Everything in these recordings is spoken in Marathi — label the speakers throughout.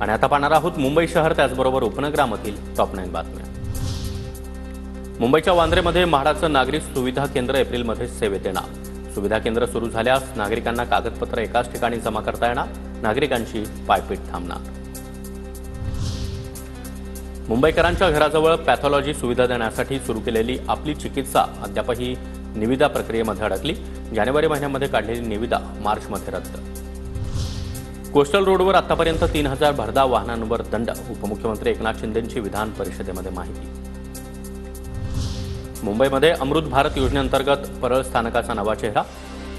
Speaker 1: आणि आता पाहणार आहोत मुंबई शहर त्याचबरोबर उपनगरामधील टॉप 9 बातम्या। मुंबईच्या वांद्रेमध्ये म्हाडाचं नागरिक सुविधा केंद्र एप्रिलमध्ये सेवेत येणार। सुविधा केंद्र सुरू झाल्यास नागरिकांना कागदपत्र एकाच ठिकाणी जमा करता येणार, नागरिकांची पायपीट थांबणार। मुंबईकरांच्या घराजवळ पॅथॉलॉजी सुविधा देण्यासाठी सुरू केलेली आपली चिकित्सा अद्यापही निविदा प्रक्रियेमध्ये अडकली। जानेवारी महिन्यामध्ये काढलेली निविदा मार्चमध्ये रद्द। कोस्टल रोडवर आतापर्यंत 3000 भरधाव वाहनांवर दंड, उपमुख्यमंत्री एकनाथ शिंदेंची विधान परिषदेमध्ये माहिती। मुंबईमध्ये अमृत भारत योजनेअंतर्गत परळ स्थानकाचा नवा चेहरा,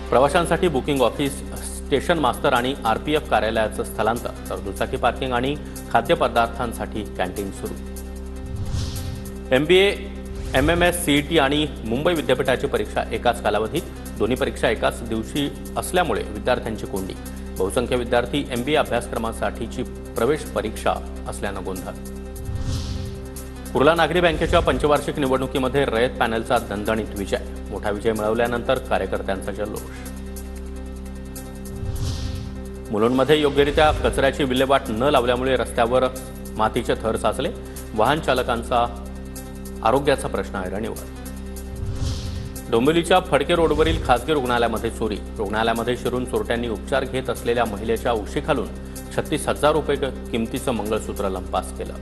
Speaker 1: प्रवाशांसाठी बुकिंग ऑफिस, स्टेशन मास्टर आणि आरपीएफ कार्यालयाचं स्थलांतर, तर दुचाकी पार्किंग आणि खाद्यपदार्थांसाठी कॅन्टीन सुरू। MBA, MMS, CET आणि मुंबई विद्यापीठाची परीक्षा एकाच कालावधीत, दोन्ही परीक्षा एकाच दिवशी असल्यामुळे विद्यार्थ्यांची कोंडी। बहुसंख्य विद्यार्थी MBA अभ्यासक्रमासाठीची प्रवेश परीक्षा असल्यानं गोंधळ। कुर्ला नागरी बँकेच्या पंचवार्षिक निवडणुकीमध्ये रयत पॅनलचा दणदणीत विजय, मोठा विजय मिळवल्यानंतर कार्यकर्त्यांचा जल्लोष। मुलुंडमध्ये योग्यरित्या कचऱ्याची विल्हेवाट न लावल्यामुळे रस्त्यावर मातीचे थर साचले, वाहन चालकांचा आरोग्याचा प्रश्न ऐरणीवर। डोंबिवलीच्या फडके रोडवरील खासगी रुग्णालयामध्ये चोरी, रुग्णालयामध्ये शिरून चोरट्यांनी उपचार घेत असलेल्या महिलेच्या उशीखालून 36,000 रुपये किमतीचं मंगळसूत्र लंपास केलं।